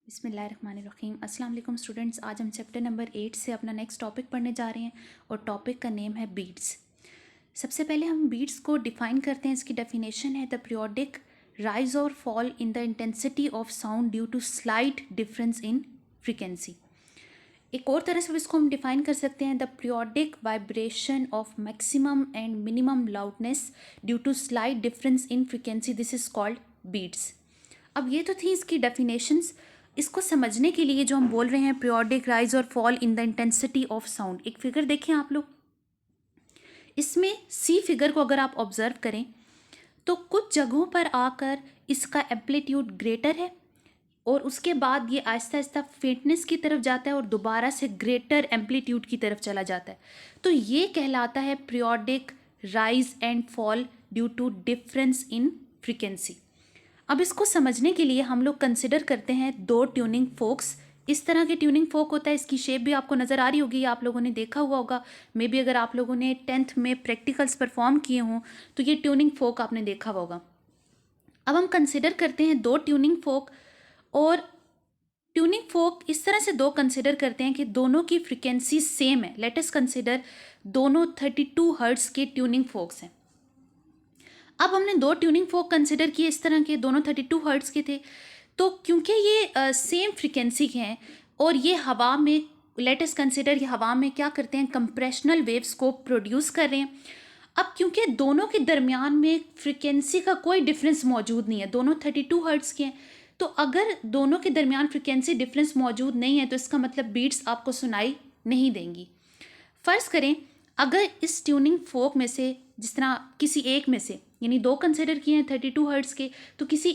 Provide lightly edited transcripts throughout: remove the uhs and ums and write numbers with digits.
बिस्मिल्लाहिर्रहमानिर्रहीम। अस्सलाम वालेकुम स्टूडेंट्स। आज हम चैप्टर नंबर 8 से अपना नेक्स्ट टॉपिक पढ़ने जा रहे हैं और टॉपिक का नेम है बीट्स। सबसे पहले हम बीट्स को डिफ़ाइन करते हैं। इसकी डेफिनेशन है द पीरियोडिक राइज और fall in the intensity of sound due to slight difference in frequency. एक और तरह से इसको हम डिफ़ाइन कर सकते हैं the periodic vibration of maximum and minimum loudness due to slight difference in frequency, this is called beats. अब ये तो थी इसकी डेफिनेशंस। इसको समझने के लिए जो हम बोल रहे हैं पीरियोडिक राइज और fall in the intensity of sound, एक फिगर देखें आप लोग। इसमें सी फिगर को अगर आप ऑब्जर्व करें तो कुछ जगहों पर आकर इसका एम्पलीट्यूड ग्रेटर है और उसके बाद ये आहिस्ता आहिस्ता फेंटनेस की तरफ जाता है और दोबारा से ग्रेटर एम्पलीट्यूड की तरफ चला जाता है। तो ये कहलाता है periodic rise and fall due to difference in frequency. अब इसको समझने के लिए हम लोग कंसिडर करते हैं दो ट्यूनिंग फोक्स। इस तरह के ट्यूनिंग फोक होता है, इसकी शेप भी आपको नज़र आ रही होगी, आप लोगों ने देखा हुआ होगा। मे बी अगर आप लोगों ने 10th में प्रैक्टिकल्स परफॉर्म किए हों तो ये ट्यूनिंग फोक आपने देखा हुआ होगा। अब हम कंसिडर करते हैं दो ट्यूनिंग फोक, और ट्यूनिंग फोक इस तरह से दो कंसिडर करते हैं कि दोनों की फ्रिक्वेंसी सेम है। लेट अस कंसिडर दोनों 32 हर्ट्ज़ के ट्यूनिंग फोक्स हैं। अब हमने दो ट्यूनिंग फोक कंसिडर किए इस तरह के, दोनों 32 हर्ट्ज़ के थे। तो क्योंकि ये सेम फ्रिक्वेंसी के हैं और ये हवा में, लेट अस कंसिडर, ये हवा में क्या करते हैं, कंप्रेशनल वेव्स को प्रोड्यूस कर रहे हैं। अब क्योंकि दोनों के दरमियान में फ्रिक्वेंसी का कोई डिफरेंस मौजूद नहीं है, दोनों 32 हर्ट्ज़ के हैं, तो अगर दोनों के दरमियान फ्रिक्वेंसी डिफरेंस मौजूद नहीं है तो इसका मतलब बीट्स आपको सुनाई नहीं देंगी। फ़र्ज़ करें अगर इस ट्यूनिंग फोक में से, जिस तरह किसी एक में से, यानी दो कंसिडर किए हैं 32 हर्ट्ज़ के, तो किसी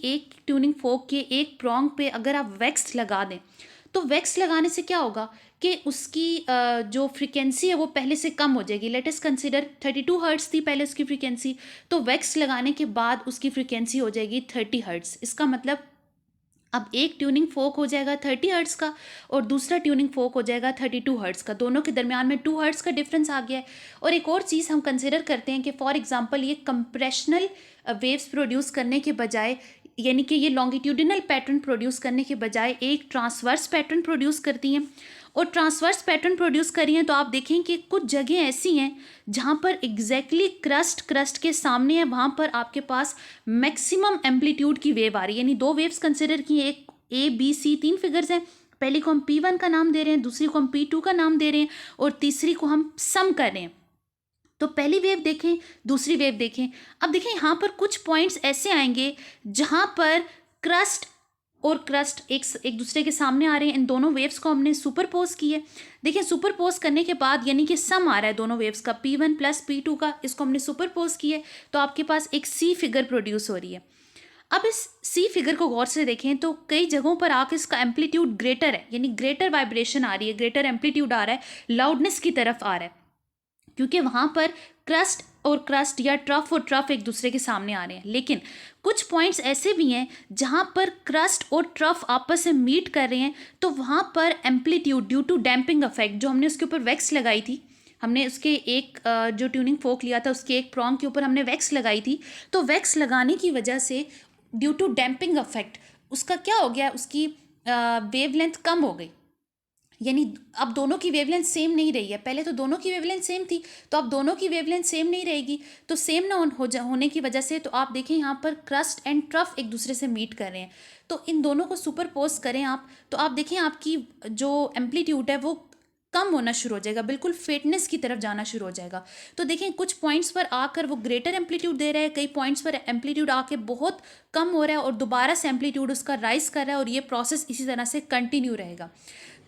एक ट्यूनिंग फोक के एक प्रोंग पे अगर आप वैक्स लगा दें तो वैक्स लगाने से क्या होगा कि उसकी जो फ्रीक्वेंसी है वो पहले से कम हो जाएगी। लेट अस कंसिडर 32 हर्ट्ज़ थी पहले उसकी फ्रीक्वेंसी, तो वैक्स लगाने के बाद उसकी फ्रीक्वेंसी हो जाएगी 30 हर्ट्ज़। इसका मतलब अब एक ट्यूनिंग फोक हो जाएगा 30 हर्ट्ज़ का और दूसरा ट्यूनिंग फोक हो जाएगा 32 हर्ट्ज़ का। दोनों के दरमियान में 2 हर्ट्ज़ का डिफरेंस आ गया है। और एक और चीज़ हम कंसिडर करते हैं कि फॉर एग्जांपल ये कंप्रेशनल वेव्स प्रोड्यूस करने के बजाय, यानी कि ये लॉन्गिट्यूडिनल पैटर्न प्रोड्यूस करने के बजाय एक ट्रांसवर्स पैटर्न प्रोड्यूस करती हैं। और ट्रांसवर्स पैटर्न प्रोड्यूस करी हैं तो आप देखें कि कुछ जगह ऐसी हैं जहाँ पर एग्जैक्टली क्रस्ट के सामने है, वहाँ पर आपके पास मैक्सिमम एम्पलीट्यूड की वेव आ रही है। यानी दो वेव्स कंसिडर की, एक A B C, तीन फिगर्स हैं। पहली को हम P1 का नाम दे रहे हैं, दूसरी को हम P2 का नाम दे रहे हैं और तीसरी को हम सम कर रहे हैं। तो पहली वेव देखें, दूसरी वेव देखें। अब देखें यहाँ पर कुछ पॉइंट्स ऐसे आएंगे जहाँ पर क्रस्ट और क्रस्ट एक दूसरे के सामने आ रहे हैं। इन दोनों वेव्स को हमने सुपरपोज किए। देखिए सुपरपोज करने के बाद यानी कि सम आ रहा है दोनों वेव्स का, P1 प्लस P2 का, इसको हमने सुपरपोज किए तो आपके पास एक सी फिगर प्रोड्यूस हो रही है। अब इस सी फिगर को गौर से देखें तो कई जगहों पर आकर इसका एम्पलीट्यूड ग्रेटर है, यानी ग्रेटर वाइब्रेशन आ रही है, ग्रेटर एम्पलीट्यूड आ रहा है, लाउडनेस की तरफ आ रहा है, क्योंकि वहाँ पर क्रस्ट और क्रस्ट या ट्रफ और ट्रफ एक दूसरे के सामने आ रहे हैं। लेकिन कुछ पॉइंट्स ऐसे भी हैं जहाँ पर क्रस्ट और ट्रफ आपस में मीट कर रहे हैं, तो वहाँ पर amplitude due to damping effect, जो हमने उसके ऊपर वैक्स लगाई थी, हमने उसके एक जो ट्यूनिंग फोक लिया था उसके एक प्रॉन्ग के ऊपर हमने वैक्स लगाई थी, तो वैक्स लगाने की वजह से ड्यू टू डैम्पिंग इफेक्ट उसका क्या हो गया, उसकी वेवलेंथ कम हो गई। यानी अब दोनों की वेवलेंथ सेम नहीं रही है। पहले तो दोनों की वेवलेंथ सेम थी, तो अब दोनों की वेवलेंथ सेम नहीं रहेगी, तो सेम ना होने की वजह से तो आप देखें यहाँ पर क्रस्ट एंड ट्रफ एक दूसरे से मीट कर रहे हैं। तो इन दोनों को सुपरपोज करें आप, तो आप देखें आपकी जो एम्पलीट्यूड है वो कम होना शुरू हो जाएगा, बिल्कुल फेटनेस की तरफ जाना शुरू हो जाएगा। तो देखें कुछ पॉइंट्स पर आकर वो ग्रेटर एम्पलीट्यूड दे रहा है, कई पॉइंट्स पर एम्पलीट्यूड आके बहुत कम हो रहा है और दोबारा से एम्पलीट्यूड उसका राइज कर रहा है, और ये प्रोसेस इसी तरह से कंटिन्यू रहेगा।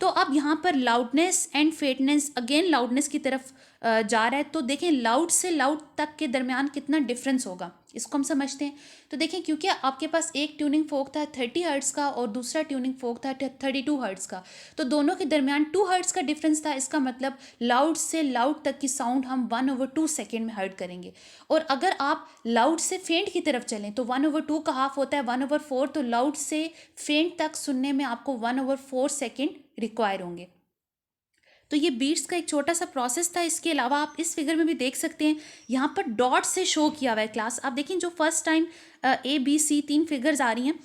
तो अब यहाँ पर लाउडनेस एंड फेटनेस अगेन लाउडनेस की तरफ जा रहा है। तो देखें लाउड से लाउड तक के दरमियान कितना डिफरेंस होगा, इसको हम समझते हैं। तो देखें क्योंकि आपके पास एक ट्यूनिंग फोक था 30 हर्ट्ज़ का और दूसरा ट्यूनिंग फोक था 32 हर्ट्ज़ का, तो दोनों के दरमियान 2 हर्ट्ज़ का डिफरेंस था। इसका मतलब लाउड से लाउड तक की साउंड हम 1/2 सेकेंड में हर्ट करेंगे। और अगर आप लाउड से फेंट की तरफ चलें तो 1/2 का हाफ होता है 1/4, तो लाउड से फेंट तक सुनने में आपको 1/4 सेकेंड रिक्वायर होंगे। तो ये बीट्स का एक छोटा सा प्रोसेस था। इसके अलावा आप इस फिगर में भी देख सकते हैं, यहाँ पर डॉट से शो किया हुआ है क्लास। आप देखें जो first time A B C तीन फिगर्स आ रही हैं,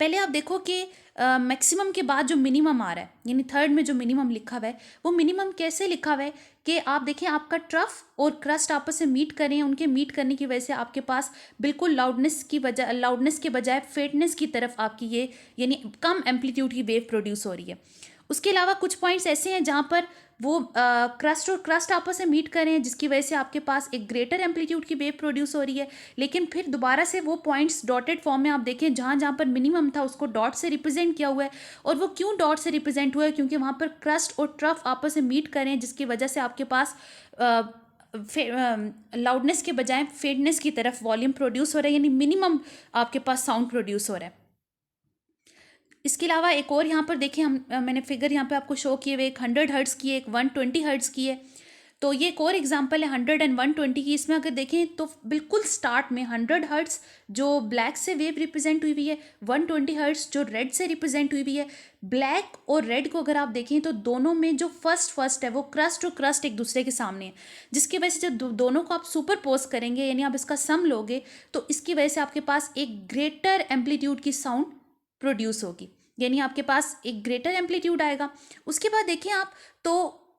पहले आप देखो कि मैक्सिमम के बाद जो मिनिमम आ रहा है, यानी थर्ड में जो मिनिमम लिखा हुआ है, वो मिनिमम कैसे लिखा हुआ है कि आप देखिए आपका ट्रफ और क्रस्ट आपस में मीट करें, उनके मीट करने की वजह से आपके पास बिल्कुल लाउडनेस के बजाय फेटनेस की तरफ आपकी ये यानी कम एम्पलीट्यूड की वेव प्रोड्यूस हो रही है। उसके अलावा कुछ पॉइंट्स ऐसे हैं जहाँ पर वो क्रस्ट और क्रस्ट आपस में मीट कर रहे हैं, जिसकी वजह से आपके पास एक ग्रेटर एम्पलीट्यूड की वेव प्रोड्यूस हो रही है। लेकिन फिर दोबारा से वो पॉइंट्स डॉटेड फॉर्म में आप देखें, जहाँ जहाँ पर मिनिमम था उसको डॉट से रिप्रेजेंट किया हुआ है। और वो क्यों डॉट से रिप्रेजेंट हुआ है? क्योंकि वहाँ पर क्रस्ट और ट्रफ आपस में मीट कर रहे हैं, जिसकी वजह से आपके पास लाउडनेस के बजाय फेडनेस की तरफ वॉल्यूम प्रोड्यूस हो रहा है, यानी मिनिमम आपके पास साउंड प्रोड्यूस हो रहा है। इसके अलावा एक और यहाँ पर देखिए, मैंने फिगर यहाँ पे आपको शो किए हुए, एक 100 हर्ट्ज़ की है, एक 120 हर्ट्ज़ की है। तो ये एक और एग्जांपल है 100 एंड 120 की। इसमें अगर देखें तो बिल्कुल स्टार्ट में 100 हर्ट्ज़ जो ब्लैक से वेव रिप्रेजेंट हुई हुई है, 120 हर्ट्ज़ जो रेड से रिप्रेजेंट हुई हुई है। ब्लैक और रेड को अगर आप देखें तो दोनों में जो फर्स्ट है वो क्रस्ट और क्रस्ट एक दूसरे के सामने है, जिसकी वजह से जब दोनों को आप सुपर पोज करेंगे, यानी आप इसका सम लोगे, तो इसकी वजह से आपके पास एक ग्रेटर एम्पलीट्यूड की साउंड प्रोड्यूस होगी, यानी आपके पास एक ग्रेटर एम्पलीट्यूड आएगा। उसके बाद देखिए आप, तो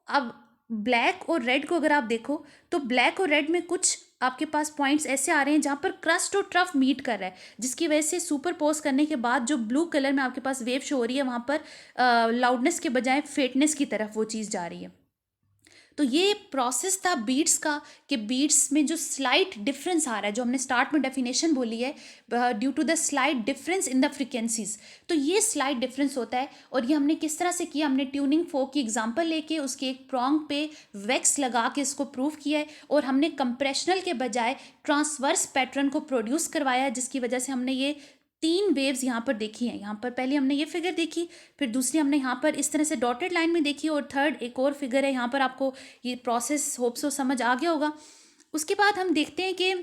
अब ब्लैक और रेड को अगर आप देखो तो ब्लैक और रेड में कुछ आपके पास पॉइंट्स ऐसे आ रहे हैं जहाँ पर क्रस्ट और ट्रफ मीट कर रहा है, जिसकी वजह से सुपर पोज करने के बाद जो ब्लू कलर में आपके पास वेव शो हो रही है, वहाँ पर लाउडनेस के बजाय फेटनेस की तरफ वो चीज़ जा रही है। तो ये प्रोसेस था बीट्स का, कि बीट्स में जो स्लाइट डिफरेंस आ रहा है, जो हमने स्टार्ट में डेफिनेशन बोली है, due to the slight difference in the frequencies. तो ये स्लाइट डिफरेंस होता है, और ये हमने किस तरह से किया? हमने ट्यूनिंग फोक की एग्जांपल लेके उसके एक प्रॉन्ग पे वैक्स लगा के इसको प्रूव किया है, और हमने कंप्रेशनल के बजाय ट्रांसवर्स पैटर्न को प्रोड्यूस करवाया है, जिसकी वजह से हमने ये 3 वेव्स यहाँ पर देखी हैं। यहाँ पर पहले हमने ये फिगर देखी, फिर दूसरी हमने यहाँ पर इस तरह से डॉटेड लाइन में देखी, और थर्ड एक और फिगर है। यहाँ पर आपको ये प्रोसेस होप सो समझ आ गया होगा। उसके बाद हम देखते हैं कि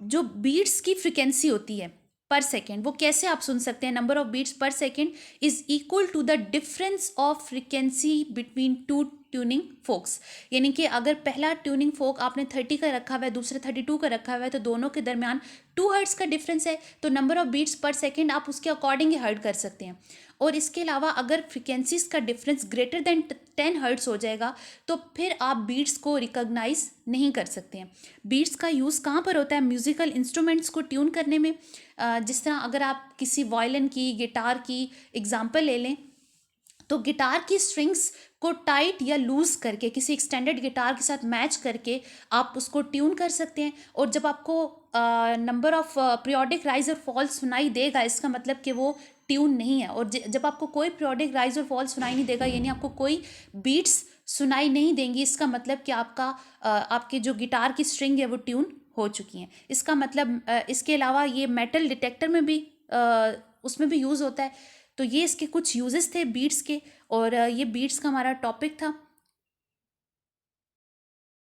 जो बीट्स की फ्रिक्वेंसी होती है पर सेकेंड, वो कैसे आप सुन सकते हैं? Number of beats per second is equal to the difference of frequency between two tuning forks. यानी कि अगर पहला ट्यूनिंग फोक आपने 30 का रखा हुआ है, दूसरा 32 का रखा हुआ है, तो दोनों के दरमियान 2 हर्ट्ज़ का डिफरेंस है, तो number of beats per second आप उसके अकॉर्डिंग ही हर्ट कर सकते हैं। और इसके अलावा अगर फ्रिक्वेंसीज का डिफरेंस ग्रेटर देन 10 हर्ट्ज़ हो जाएगा, तो फिर आप बीट्स को रिकॉग्नाइज नहीं कर सकते हैं। बीट्स का यूज़ कहाँ पर होता है? म्यूज़िकल इंस्ट्रूमेंट्स को ट्यून करने में। जिस तरह अगर आप किसी वायलिन की, गिटार की एग्जांपल ले लें, तो गिटार की स्ट्रिंग्स को टाइट या लूज़ करके किसी एक्सटेंडेड गिटार के साथ मैच करके आप उसको ट्यून कर सकते हैं। और जब आपको नंबर ऑफ पीरियोडिक राइज और फॉल सुनाई देगा, इसका मतलब कि वो ट्यून नहीं है। और जब आपको कोई पीरियोडिक राइज और फॉल सुनाई नहीं देगा, यानी आपको कोई बीट्स सुनाई नहीं देंगी, इसका मतलब कि आपके जो गिटार की स्ट्रिंग है वो ट्यून हो चुकी हैं। इसका मतलब इसके अलावा ये मेटल डिटेक्टर में भी उसमें भी यूज़ होता है। तो ये इसके कुछ यूजेस थे बीट्स के, और ये बीट्स का हमारा टॉपिक था।